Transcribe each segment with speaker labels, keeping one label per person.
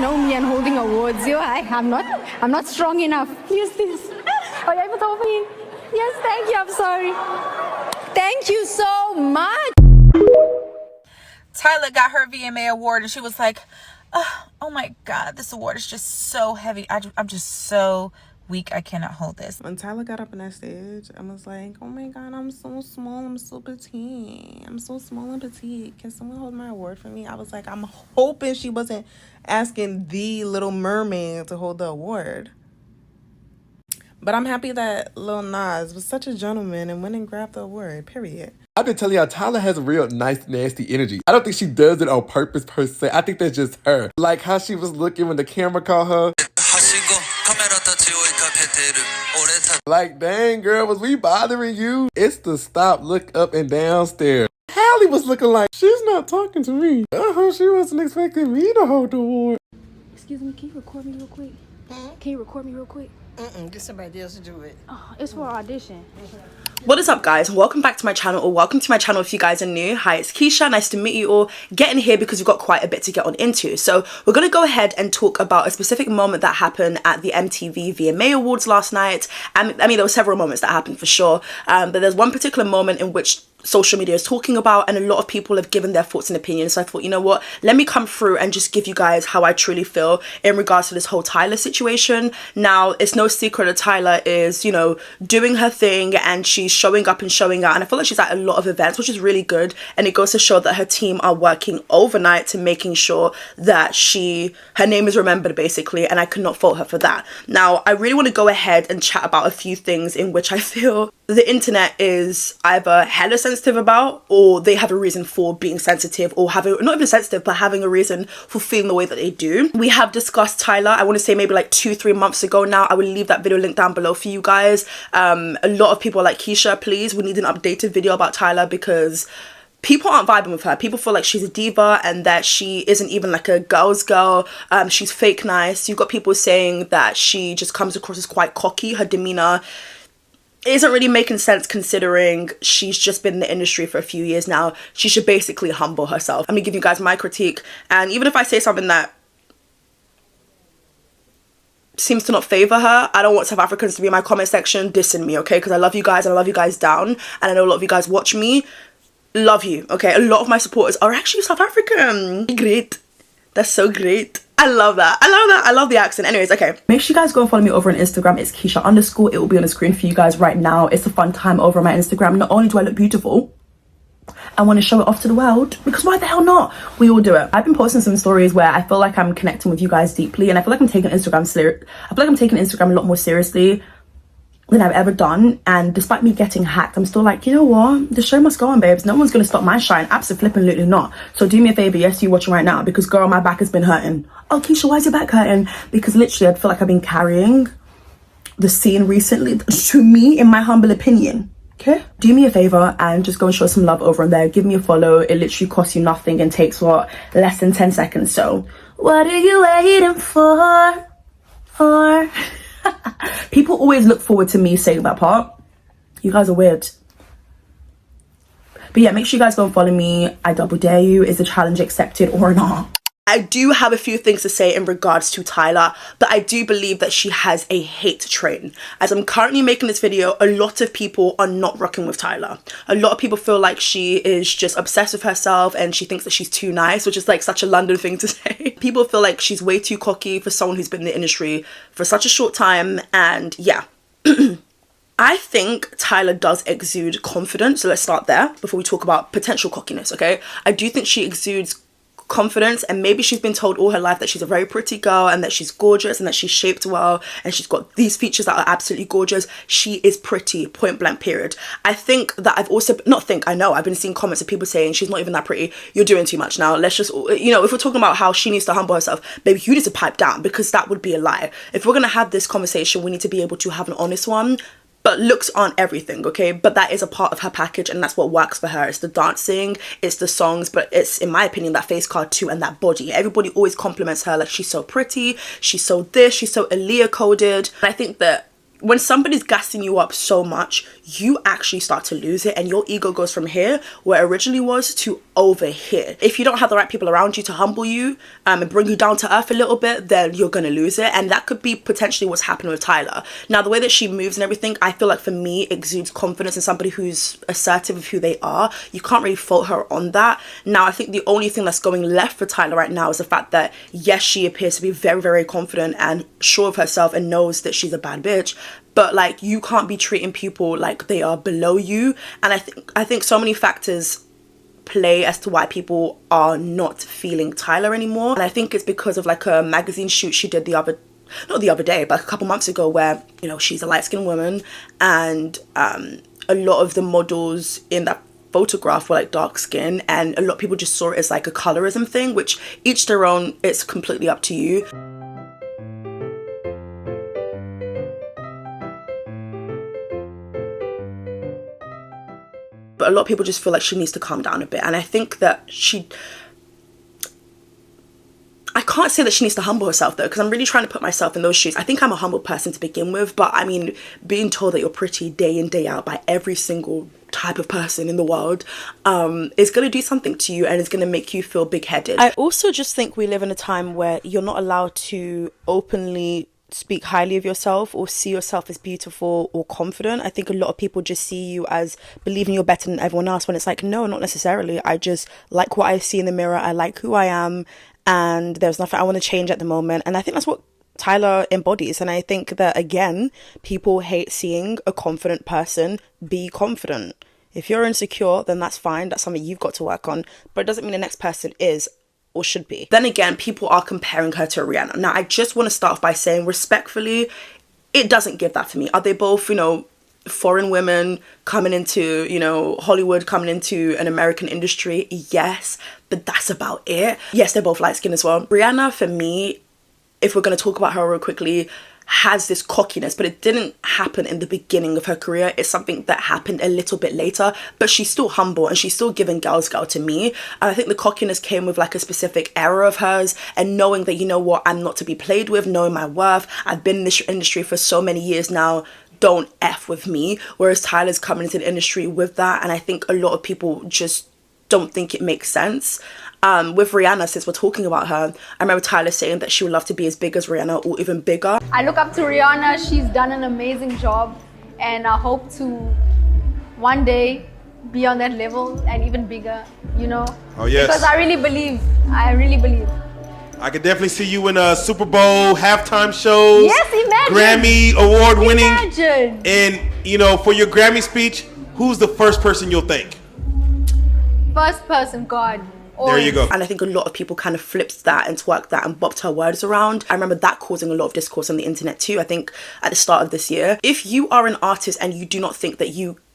Speaker 1: know me and holding awards. I'm not strong enough. Use this. Oh, you able to open it? Yes, thank you. I'm sorry. Thank you so much.
Speaker 2: Tyla got her VMA award and she was like, oh my God, this award is just so heavy. I'm just so weak. I cannot hold this.
Speaker 3: When Tyla got up on that stage, I was like, oh my God, I'm so small. I'm so petite. I'm so small and petite. Can someone hold my award for me? I was like, I'm hoping she wasn't asking the Little Mermaid to hold the award. But I'm happy that Lil Nas was such a gentleman and went and grabbed the award, period.
Speaker 4: I've been telling y'all, Tyla has a real nice, nasty energy. I don't think she does it on purpose per se. I think that's just her. Like how she was looking when the camera called her. Like, dang, girl, was we bothering you? It's the stop, look up, and down stare. Hallie was looking like, she's not talking to me. She wasn't expecting me to hold the award.
Speaker 1: Excuse me, can you record me real quick? Can you record me real quick?
Speaker 5: Get somebody else to do it.
Speaker 1: Oh, it's for audition.
Speaker 6: What is up, guys? Welcome back to my channel, or welcome to my channel if you guys are new. Hi, it's Keisha. Nice to meet you all. Getting here because we've got quite a bit to get on into. So we're going to go ahead and talk about a specific moment that happened at the MTV VMA Awards last night. I mean, there were several moments that happened for sure, but there's one particular moment in which social media is talking about, and a lot of people have given their thoughts and opinions. So I thought, you know what, let me come through and just give you guys how I truly feel in regards to this whole Tyla situation. Now, it's no secret that Tyla is, you know, doing her thing and she's showing up and showing out, and I feel like she's at a lot of events, which is really good, and it goes to show that her team are working overnight to making sure that her name is remembered, basically, and I could not fault her for that. Now, I really want to go ahead and chat about a few things in which I feel the internet is either hella sensitive about, or they have a reason for being sensitive, or having, not even sensitive, but having a reason for feeling the way that they do. We have discussed Tyla, I want to say maybe like 2-3 months ago now. I will leave that video link down below for you guys. A lot of people are like, Keisha, please, we need an updated video about Tyla, because people aren't vibing with her. People feel like she's a diva and that she isn't even like a girl's girl. She's fake nice. You've got people saying that she just comes across as quite cocky. Her demeanor isn't really making sense considering she's just been in the industry for a few years now. She should basically humble herself. I'm gonna give you guys my critique, and even if I say something that seems to not favor her, I don't want South Africans to be in my comment section dissing me, okay? Because I love you guys and I love you guys down, and I know a lot of you guys watch me. Love you, okay? A lot of my supporters are actually South African. Great. That's so great. I love that. I love that. I love the accent. Anyways, okay. Make sure you guys go and follow me over on Instagram. It's Keisha_. It will be on the screen for you guys right now. It's a fun time over on my Instagram. Not only do I look beautiful, I want to show it off to the world, because why the hell not? We all do it. I've been posting some stories where I feel like I'm connecting with you guys deeply, and I feel like I'm taking Instagram a lot more seriously than I've ever done. And despite me getting hacked, I'm still like, you know what, the show must go on, babes. No one's gonna stop my shine. Absolutely not. So do me a favor, yes, you watching right now, because girl, my back has been hurting. Oh, Keisha, why is your back hurting? Because literally I feel like I've been carrying the scene recently, to me, in my humble opinion. Okay, do me a favor and just go and show some love over on there. Give me a follow. It literally costs you nothing and takes what, less than 10 seconds. So what are you waiting for? People always look forward to me saying that part. You guys are weird. But yeah, make sure you guys go and follow me. I double dare you. Is the challenge accepted or not? I do have a few things to say in regards to Tyla, but I do believe that she has a hate train. As I'm currently making this video, a lot of people are not rocking with Tyla. A lot of people feel like she is just obsessed with herself and she thinks that she's too nice, which is like such a London thing to say. People feel like she's way too cocky for someone who's been in the industry for such a short time, and yeah. I think Tyla does exude confidence, so let's start there before we talk about potential cockiness, okay? I do think she exudes confidence, and maybe she's been told all her life that she's a very pretty girl and that she's gorgeous and that she's shaped well and she's got these features that are absolutely gorgeous. She is pretty, point blank, period. I think that I know I've been seeing comments of people saying she's not even that pretty. You're doing too much now. Let's just, you know, if we're talking about how she needs to humble herself, baby, you need to pipe down, because that would be a lie. If we're gonna have this conversation, we need to be able to have an honest one. But looks aren't everything, okay? But that is a part of her package, and that's what works for her. It's the dancing, it's the songs, but it's, in my opinion, that face card too, and that body. Everybody always compliments her like she's so pretty, she's so this, she's so Aaliyah coded. And I think that when somebody's gassing you up so much, you actually start to lose it, and your ego goes from here, where it originally was, to over here. If you don't have the right people around you to humble you and bring you down to earth a little bit, then you're gonna lose it. And that could be potentially what's happening with Tyla. Now, the way that she moves and everything, I feel like for me exudes confidence in somebody who's assertive of who they are. You can't really fault her on that. Now, I think the only thing that's going left for Tyla right now is the fact that, yes, she appears to be very, very confident and sure of herself and knows that she's a bad bitch, but like, you can't be treating people like they are below you. And I think so many factors play as to why people are not feeling Tyla anymore. And I think it's because of like a magazine shoot she did not the other day, but a couple months ago, where, you know, she's a light-skinned woman, and a lot of the models in that photograph were like dark skin, and a lot of people just saw it as like a colorism thing, which each their own, it's completely up to you. But a lot of people just feel like she needs to calm down a bit, and I think that I can't say that she needs to humble herself though, because I'm really trying to put myself in those shoes. I think I'm a humble person to begin with, but I mean, being told that you're pretty day in, day out by every single type of person in the world is going to do something to you, and it's going to make you feel big-headed. I also just think we live in a time where you're not allowed to openly speak highly of yourself or see yourself as beautiful or confident. I think a lot of people just see you as believing you're better than everyone else, when it's like, no, not necessarily. I just like what I see in the mirror. I like who I am, and there's nothing I want to change at the moment. And I think that's what Tyla embodies. And I think that, again, people hate seeing a confident person be confident. If you're insecure, then that's fine. That's something you've got to work on. But it doesn't mean the next person is or should be. Then again, people are comparing her to Rihanna. Now, I just want to start off by saying, respectfully, it doesn't give that for me. Are they both, you know, foreign women coming into, you know, Hollywood, coming into an American industry? Yes, but that's about it. Yes, they're both light-skinned as well. Rihanna, for me, if we're going to talk about her real quickly, has this cockiness, but it didn't happen in the beginning of her career. It's something that happened a little bit later, but she's still humble and she's still giving girls girl to me. And I think the cockiness came with like a specific era of hers, and knowing that, you know what, I'm not to be played with, knowing my worth. I've been in this industry for so many years now, don't F with me. Whereas Tyla's coming into the industry with that, and I think a lot of people just don't think it makes sense. With Rihanna, since we're talking about her, I remember Tyla saying that she would love to be as big as Rihanna or even bigger.
Speaker 1: I look up to Rihanna. She's done an amazing job, and I hope to one day be on that level and even bigger, you know?
Speaker 4: Oh, yes.
Speaker 1: Because I really believe.
Speaker 4: I could definitely see you in a Super Bowl halftime shows.
Speaker 1: Yes, imagine.
Speaker 4: Grammy award winning.
Speaker 1: Imagine.
Speaker 4: And, you know, for your Grammy speech, who's the first person you'll thank?
Speaker 1: First person, God.
Speaker 4: There you go.
Speaker 6: And I think a lot of people kind of flipped that and twerked that and bopped her words around. I remember that causing a lot of discourse on the internet too, I think at the start of this year. If you are an artist and you do not think that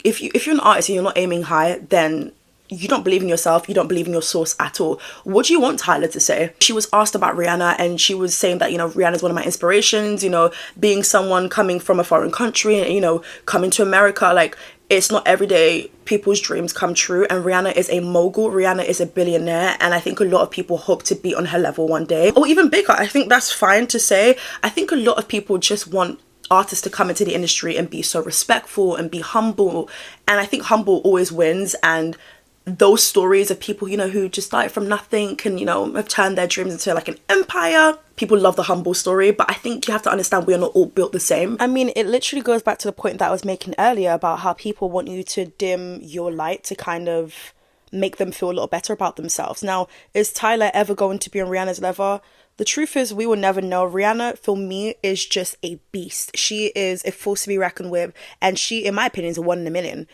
Speaker 6: if you're an artist and you're not aiming high, then you don't believe in yourself, you don't believe in your source at all. What do you want Tyla to say? She was asked about Rihanna, and she was saying that, you know, Rihanna's one of my inspirations, you know, being someone coming from a foreign country and, you know, coming to America, like, it's not every day people's dreams come true, and Rihanna is a mogul, Rihanna is a billionaire, and I think a lot of people hope to be on her level one day, or even bigger. I think that's fine to say. I think a lot of people just want artists to come into the industry and be so respectful and be humble, and I think humble always wins. And those stories of people, you know, who just started from nothing and, you know, have turned their dreams into like an empire. People love the humble story, but I think you have to understand we are not all built the same. I mean, it literally goes back to the point that I was making earlier about how people want you to dim your light to kind of make them feel a little better about themselves. Now, is Tyla ever going to be on Rihanna's level? The truth is, we will never know. Rihanna, for me, is just a beast. She is a force to be reckoned with, and she, in my opinion, is a one in a million.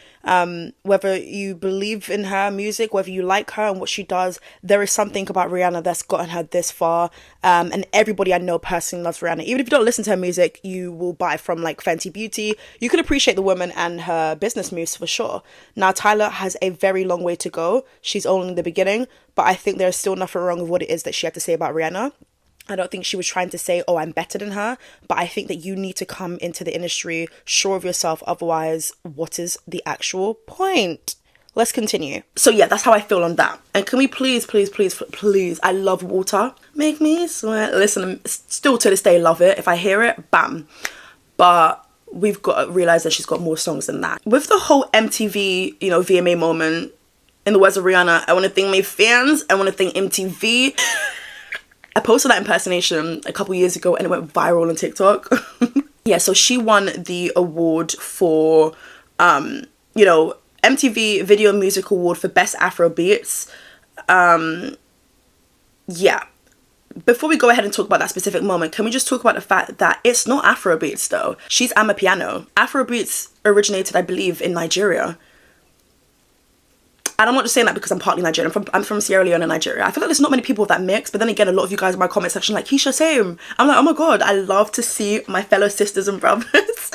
Speaker 6: Whether you believe in her music, whether you like her and what she does, there is something about Rihanna that's gotten her this far. And everybody I know personally loves Rihanna. Even if you don't listen to her music, you will buy from like Fenty Beauty. You can appreciate the woman and her business moves for sure. Now, Tyla has a very long way to go. She's only in the beginning, but I think there's still nothing wrong with what it is that she had to say about Rihanna. I don't think she was trying to say, oh, I'm better than her, but I think that you need to come into the industry sure of yourself. Otherwise, what is the actual point? Let's continue. So yeah, that's how I feel on that. And can we please, I love water. Make me sweat. Listen, still to this day love it. If I hear it, bam. But we've got to realize that she's got more songs than that. With the whole MTV, you know, VMA moment, in the words of Rihanna, I want to thank my fans, I want to thank MTV. I posted that impersonation a couple years ago and it went viral on TikTok. Yeah, so she won the award for, you know, MTV Video Music Award for Best Afrobeats. Yeah. Before we go ahead and talk about that specific moment, can we just talk about the fact that it's not Afrobeats though? She's Amapiano. Afrobeats originated, I believe, in Nigeria. And I'm not just saying that because I'm partly Nigerian. I'm from Sierra Leone in Nigeria. I feel like there's not many people with that mix. But then again, a lot of you guys in my comment section like, Keisha, same. I'm like, oh my God, I love to see my fellow sisters and brothers.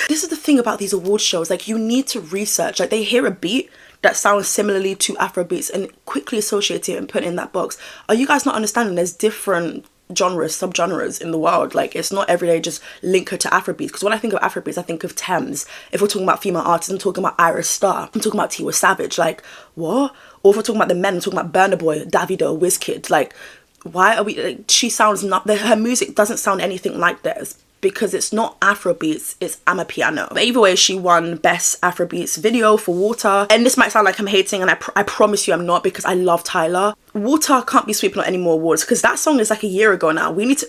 Speaker 6: This is the thing about these award shows. Like, you need to research. Like, they hear a beat that sounds similarly to Afrobeats and quickly associate it and put it in that box. Are you guys not understanding there's different genres, subgenres in the world? Like, it's not every day just link her to Afrobeats, because when I think of Afrobeats I think of Thames. If we're talking about female artists, I'm talking about Iris Star, I'm talking about Tiwa Savage. Like, what? Or if we're talking about the men, I'm talking about Burna Boy, Davido, Wizkid. Like, why are we, like, she sounds not, her music doesn't sound anything like theirs, because it's not Afrobeats, it's Amapiano. But either way, she won Best Afrobeats Video for Water. And this might sound like I'm hating, and I promise you I'm not, because I love Tyla. Water can't be sweeping on any more awards, because that song is like a year ago now. We need to...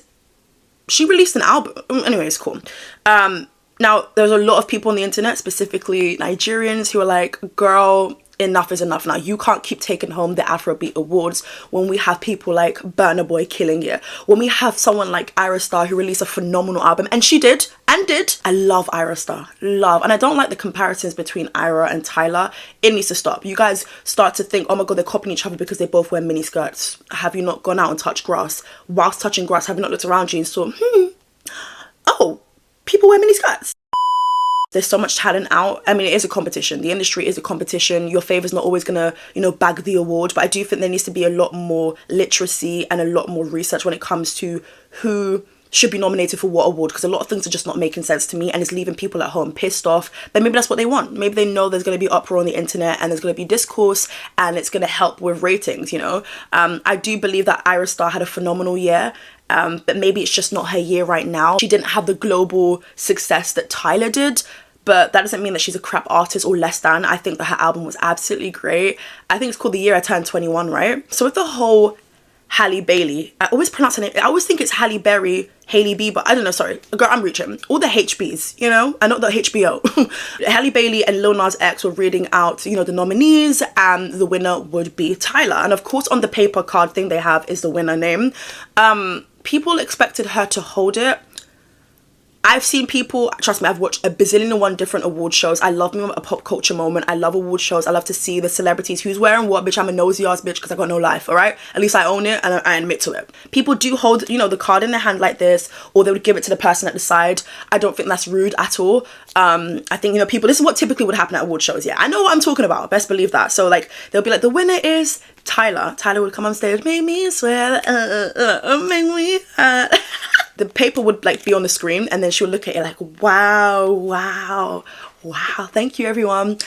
Speaker 6: She released an album. Anyway, it's cool. Now, there's a lot of people on the internet, specifically Nigerians, who are like, girl, enough is enough now. You can't keep taking home the Afrobeat awards when we have people like Burna Boy killing it. When we have someone like Iris Star who released a phenomenal album, and she did. I love Iris Star, love. And I don't like the comparisons between Ira and Tyla. It needs to stop. You guys start to think, oh my God, they're copying each other because they both wear mini skirts. Have you not gone out and touched grass? Whilst touching grass, have you not looked around you and saw, oh, people wear mini skirts? There's so much talent out. I mean, it is a competition. The industry is a competition. Your favor's not always gonna, you know, bag the award. But I do think there needs to be a lot more literacy and a lot more research when it comes to who should be nominated for what award, because a lot of things are just not making sense to me and it's leaving people at home pissed off. But maybe that's what they want. Maybe they know there's going to be uproar on the internet and there's going to be discourse and it's going to help with ratings, you know. I do believe that Iris Star had a phenomenal year. But maybe it's just not her year right now. She didn't have the global success that Tyla did, but that doesn't mean that she's a crap artist or less than. I think that her album was absolutely great. I think it's called The Year I Turned 21, right? So with the whole Halle Bailey, I always pronounce her name, I always think it's Halle Berry, Hailey B, but I don't know, sorry. Girl, I'm reaching. All the HBs, you know? And not the HBO. Halle Bailey and Lil Nas X were reading out, you know, the nominees, and the winner would be Tyla. And of course, on the paper card thing they have is the winner name. People expected her to hold it. I've seen people, trust me, I've watched a bazillion and one different award shows. I love me a pop culture moment. I love award shows. I love to see the celebrities, who's wearing what, bitch. I'm a nosy ass bitch because I got no life, all right? At least I own it and I admit to it. People do hold, you know, the card in their hand like this, or they would give it to the person at the side. I don't think that's rude at all. I think, you know, people, this is what typically would happen at award shows. Yeah, I know what I'm talking about. Best believe that. So like, they'll be like, the winner is Tyla. Tyla would come on stage, make me swear, make me hurt. The paper would like be on the screen and then she would look at it like, wow, wow, wow, thank you everyone.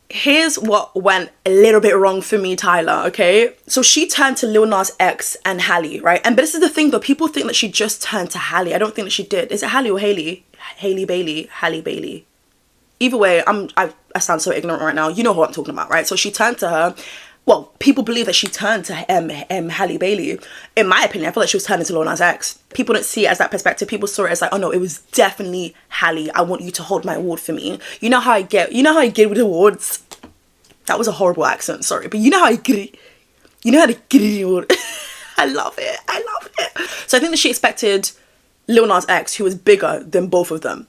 Speaker 6: Here's what went a little bit wrong for me, Tyla, okay? So she turned to Lil Nas X and Halle, right? And but this is the thing though, people think that she just turned to Halle. I don't think that she did. Is it Halle or Hailey? Hailey Bailey, Halle Bailey. Either way, I sound so ignorant right now. You know what I'm talking about, right? So she turned to her. Well, people believe that she turned to Halle Bailey. In my opinion, I feel like she was turning to Lil Nas X. People didn't see it as that perspective. People saw it as like, oh no, it was definitely Halle. I want you to hold my award for me. You know how I get with awards? That was a horrible accent, sorry. But you know how I get it. You know how to get it award. I love it. I love it. So I think that she expected Lil Nas X, who was bigger than both of them,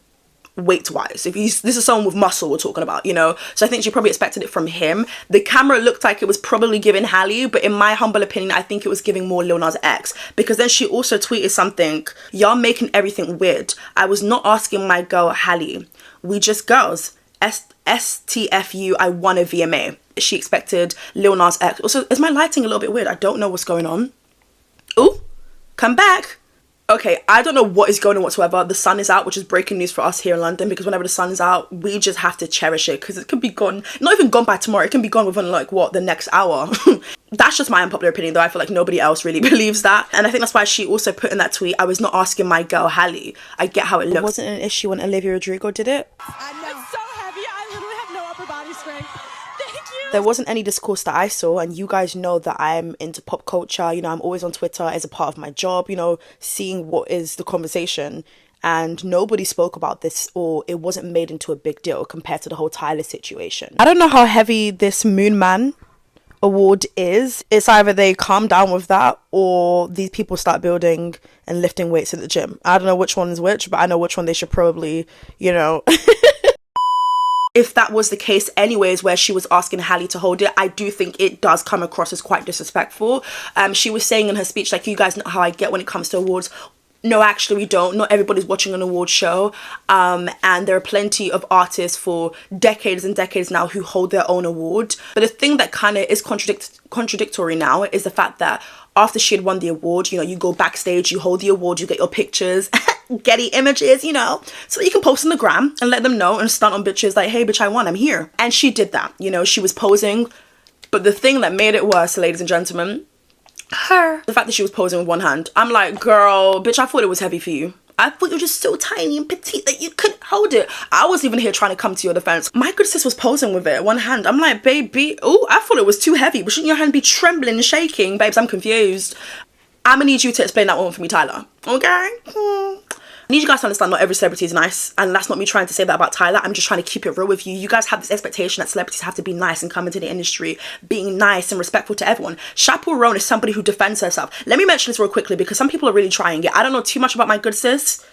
Speaker 6: weight-wise. This is someone with muscle we're talking about, you know. So I think she probably expected it from him. The camera looked like it was probably giving Halle, but in my humble opinion, I think it was giving more Lil Nas X, because then she also tweeted something, y'all making everything weird. I was not asking my girl Halle. We just girls. STFU, I won a VMA. She expected Lil Nas X. Also, is my lighting a little bit weird? I don't know what's going on. Ooh, come back. Okay, I don't know what is going on whatsoever. The sun is out, which is breaking news for us here in London, because whenever the sun is out, we just have to cherish it, because it could be gone, not even gone by tomorrow, it can be gone within like, what, the next hour. That's just my unpopular opinion, though. I feel like nobody else really believes that. And I think that's why she also put in that tweet, I was not asking my girl Halle. I get how it looks. It wasn't an issue when Olivia Rodrigo did it.
Speaker 7: I know. It's so heavy. I literally have no upper body strength. Thank you.
Speaker 6: There wasn't any discourse that I saw, and you guys know that I'm into pop culture. You know, I'm always on Twitter as a part of my job, you know, seeing what is the conversation. And nobody spoke about this, or it wasn't made into a big deal compared to the whole Tyla situation. I don't know how heavy this Moon Man award is. It's either they calm down with that, or these people start building and lifting weights at the gym. I don't know which one is which, but I know which one they should probably, you know. If that was the case anyways, where she was asking Halle to hold it, I do think it does come across as quite disrespectful. She was saying in her speech, like, you guys know how I get when it comes to awards. No, actually we don't. Not everybody's watching an award show, and there are plenty of artists for decades and decades now who hold their own award. But the thing that kind of is contradictory now is the fact that after she had won the award, you know, you go backstage, you hold the award, you get your pictures, Getty images, you know, so that you can post on the gram and let them know and stunt on bitches like, hey bitch, I won, I'm here. And she did that, you know, she was posing. But the thing that made it worse, ladies and gentlemen, the fact that she was posing with one hand. I'm like, girl, bitch, I thought it was heavy for you. I thought you were just so tiny and petite that you couldn't hold it. I was even here trying to come to your defense. My good sis was posing with it, one hand. I'm like, baby, oh, I thought it was too heavy. But shouldn't your hand be trembling and shaking? Babes, I'm confused. I'm gonna need you to explain that one for me, Tyla. Okay? I need you guys to understand not every celebrity is nice, and that's not me trying to say that about Tyla. I'm just trying to keep it real with you. You guys have this expectation that celebrities have to be nice and come into the industry being nice and respectful to everyone. Chappell Roan is somebody who defends herself. Let me mention this real quickly because some people are really trying it. I don't know too much about my good sis,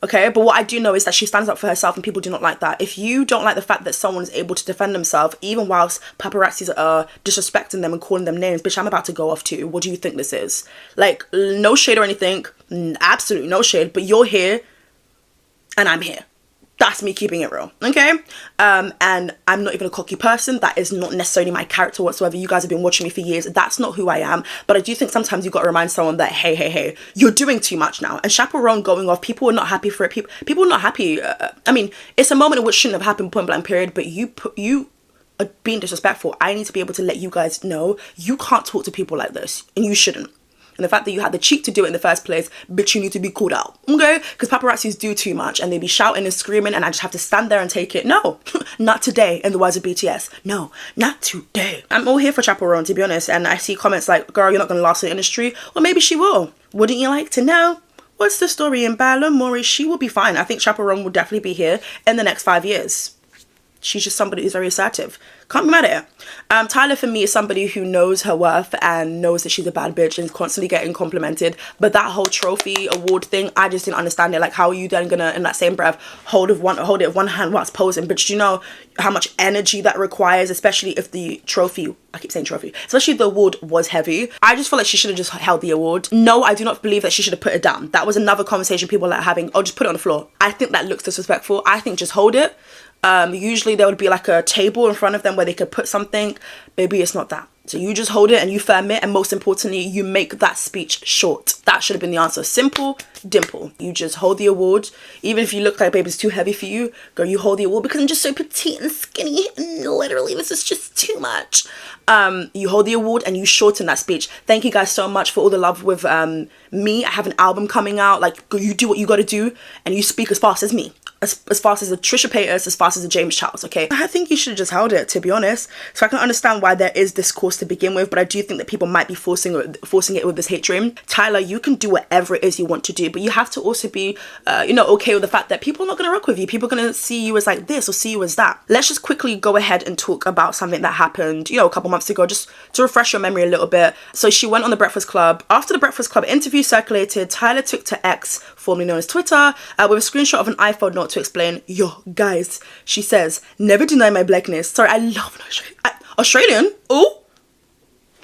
Speaker 6: okay, but what I do know is that she stands up for herself, and people do not like that. If you don't like the fact that someone is able to defend themselves even whilst paparazzis are disrespecting them and calling them names, bitch, I'm about to go off too. What do you think this is? Like, no shade or anything, absolutely no shade, but you're here and I'm here. That's me keeping it real, okay? And I'm not even a cocky person. That is not necessarily my character whatsoever. You guys have been watching me for years. That's not who I am. But I do think sometimes you've got to remind someone that, hey, you're doing too much now. And Chappell Roan going off, people are not happy for it. People are not happy. I mean, it's a moment in which shouldn't have happened, point blank period, but you are being disrespectful. I need to be able to let you guys know you can't talk to people like this, and you shouldn't. And the fact that you had the cheek to do it in the first place, bitch, you need to be called out, okay? Because paparazzis do too much, and they be shouting and screaming, and I just have to stand there and take it. No, not today, in the words of BTS. No, not today. I'm all here for Chappell Roan, to be honest, and I see comments like, girl, you're not going to last in the industry. Well, maybe she will. Wouldn't you like to know? What's the story in Balamori? She will be fine. I think Chappell Roan will definitely be here in the next 5 years. She's just somebody who's very assertive. Can't be mad at it. Tyla, for me, is somebody who knows her worth and knows that she's a bad bitch and is constantly getting complimented. But that whole trophy award thing, I just didn't understand it. Like, how are you then gonna, in that same breath, hold it with one hand whilst posing? But do you know how much energy that requires, especially if the trophy, I keep saying trophy, especially if the award was heavy? I just feel like she should have just held the award. No, I do not believe that she should have put it down. That was another conversation people are having. Oh, just put it on the floor. I think that looks disrespectful. I think just hold it. Usually there would be like a table in front of them where they could put something. Baby, it's not that. So you just hold it and you firm it, and most importantly, you make that speech short. That should have been the answer. Simple, dimple. You just hold the award. Even if you look like, baby, it's too heavy for you, girl, you hold the award because I'm just so petite and skinny, and literally this is just too much. You hold the award and you shorten that speech. Thank you guys so much for all the love with me. I have an album coming out. Like, you do what you got to do, and you speak as fast as me. As fast as a Trisha Paytas, as fast as a James Charles, okay? I think you should have just held it, to be honest. So I can understand why there is discourse to begin with, but I do think that people might be forcing it with this hate dream. Tyla, you can do whatever it is you want to do, but you have to also be, okay with the fact that people are not going to rock with you. People are going to see you as like this or see you as that. Let's just quickly go ahead and talk about something that happened, a couple months ago, just to refresh your memory a little bit. So she went on The Breakfast Club. After The Breakfast Club interview circulated, Tyla took to X, formerly known as Twitter, with a screenshot of an iPhone note to explain, yo, guys, she says, never deny my blackness. Sorry, I love an Australian. Oh,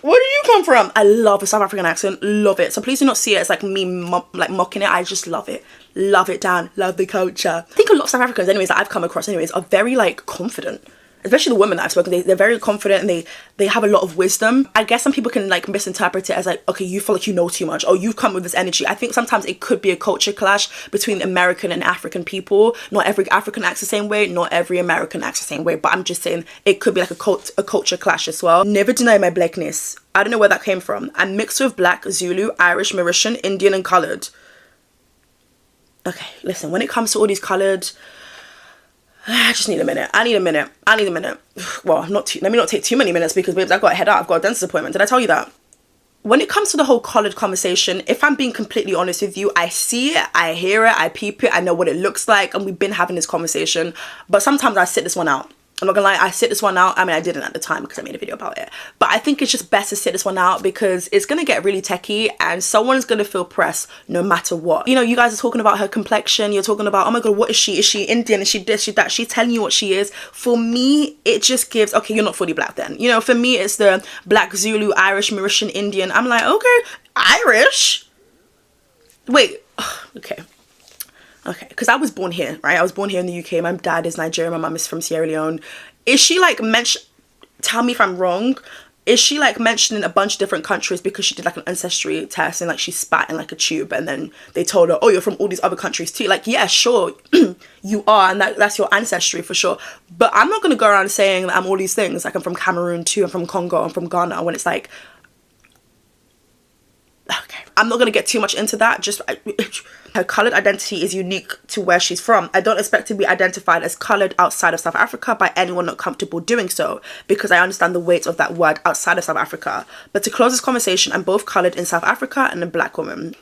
Speaker 6: where do you come from? I love a South African accent. Love it. So please do not see it as like me mocking it. I just love it. Love it, Dan. Love the culture. I think a lot of South Africans anyways that I've come across anyways are very like confident. especially the women that I've spoken, they're very confident and they have a lot of wisdom. I guess some people can like misinterpret it as like, okay, you feel like you know too much, or you come with this energy. I think sometimes it could be a culture clash between American and African people. Not every African acts the same way, not every American acts the same way, but I'm just saying it could be like a culture clash as well. Never deny my blackness. I don't know where that came from. I'm mixed with black, Zulu, Irish, Mauritian, Indian and coloured. Okay, listen, when it comes to all these coloured, I just need a minute. I need a minute. Well, let me not take too many minutes because, babes, I've got to head out. I've got a dentist appointment. Did I tell you that? When it comes to the whole coloured conversation, if I'm being completely honest with you, I see it, I hear it, I peep it, I know what it looks like, and we've been having this conversation. But sometimes I sit this one out. I'm not gonna lie, I sit this one out. I mean, I didn't at the time because I made a video about it. But I think it's just best to sit this one out because it's gonna get really techie and someone's gonna feel pressed no matter what. You know, you guys are talking about her complexion. You're talking about, oh my God, what is she? Is she Indian? Is she this, she that? She's telling you what she is. For me, it just gives, okay, you're not fully black then. You know, for me, it's the black, Zulu, Irish, Mauritian, Indian. I'm like, okay, Irish? Wait, okay. Okay, because I was born here, right? I was born here in the UK. My dad is Nigerian. My mum is from Sierra Leone. Is she like tell me if I'm wrong, is she like mentioning a bunch of different countries because she did like an ancestry test and like she spat in like a tube and then they told her, oh, you're from all these other countries too? Like, yeah, sure, you are, and that's your ancestry for sure. But I'm not going to go around saying that I'm all these things. Like, I'm from Cameroon too, I'm from Congo, I'm from Ghana, when it's like, okay, I'm not going to get too much into that. Just her coloured identity is unique to where she's from. I don't expect to be identified as coloured outside of South Africa by anyone not comfortable doing so, because I understand the weight of that word outside of South Africa. But to close this conversation, I'm both coloured in South Africa and a black woman.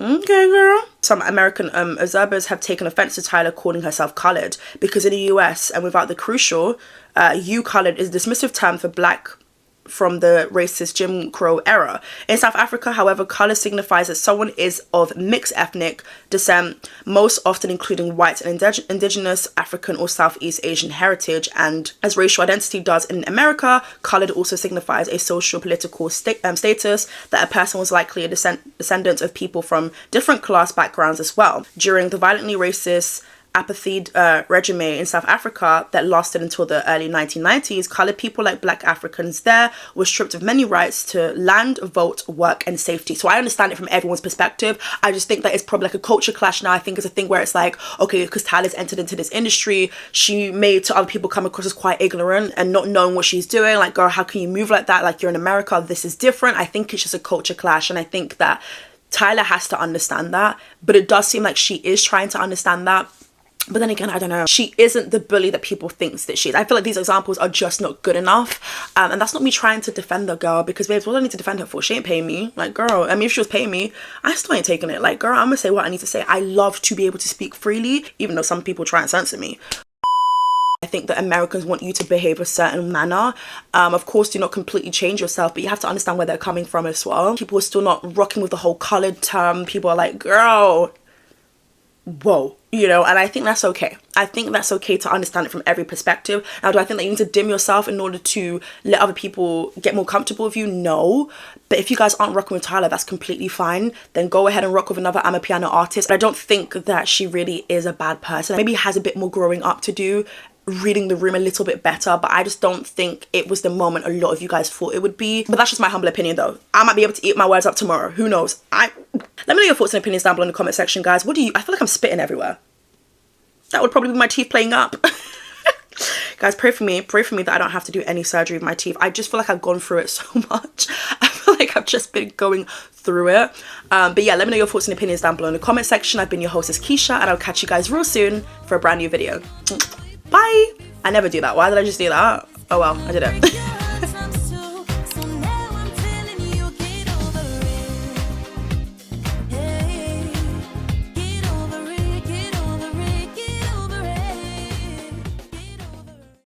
Speaker 6: Okay, girl. Some American observers have taken offense to Tyla calling herself coloured because in the US, and without the crucial, you coloured is a dismissive term for black from the racist Jim Crow era. In South Africa, however, colour signifies that someone is of mixed ethnic descent, most often including white and indigenous, African or Southeast Asian heritage. And as racial identity does in America, coloured also signifies a social political status, that a person was likely a descendant of people from different class backgrounds as well. During the violently racist apartheid regime in South Africa that lasted until the early 1990s, coloured people like black Africans there were stripped of many rights to land, vote, work and safety. So I understand it from everyone's perspective. I just think that it's probably like a culture clash now. I think it's a thing where it's like, okay, because Tyla's entered into this industry, she made to other people come across as quite ignorant and not knowing what she's doing. Like, girl, how can you move like that? Like, you're in America, this is different. I think it's just a culture clash, and I think that Tyla has to understand that, but it does seem like she is trying to understand that. But then again, I don't know. She isn't the bully that people think that she is. I feel like these examples are just not good enough. And that's not me trying to defend the girl, because babes, what do I need to defend her for? She ain't paying me. Like, girl, I mean, if she was paying me, I still ain't taking it. Like, girl, I'm gonna say what I need to say. I love to be able to speak freely, even though some people try and censor me. I think that Americans want you to behave a certain manner. Of course, do not completely change yourself, but you have to understand where they're coming from as well. People are still not rocking with the whole coloured term. People are like, girl, whoa, you know, and I think that's okay. I think that's okay to understand it from every perspective. Now, do I think that you need to dim yourself in order to let other people get more comfortable with you? No. But if you guys aren't rocking with Tyla, that's completely fine. Then go ahead and rock with another Amapiano artist. I don't think that she really is a bad person. Maybe has a bit more growing up to do, reading the room a little bit better, but I just don't think it was the moment a lot of you guys thought it would be. But that's just my humble opinion though. I might be able to eat my words up tomorrow, who knows. Let me know your thoughts and opinions down below in the comment section, guys. I feel like I'm spitting everywhere. That would probably be my teeth playing up. Guys, pray for me that I don't have to do any surgery with my teeth. I just feel like I've gone through it so much. I feel like I've just been going through it. But yeah, let me know your thoughts and opinions down below in the comment section. I've been your hostess Keisha, and I'll catch you guys real soon for a brand new video. Bye. I never do that. Why did I just do that? Oh well, I did it.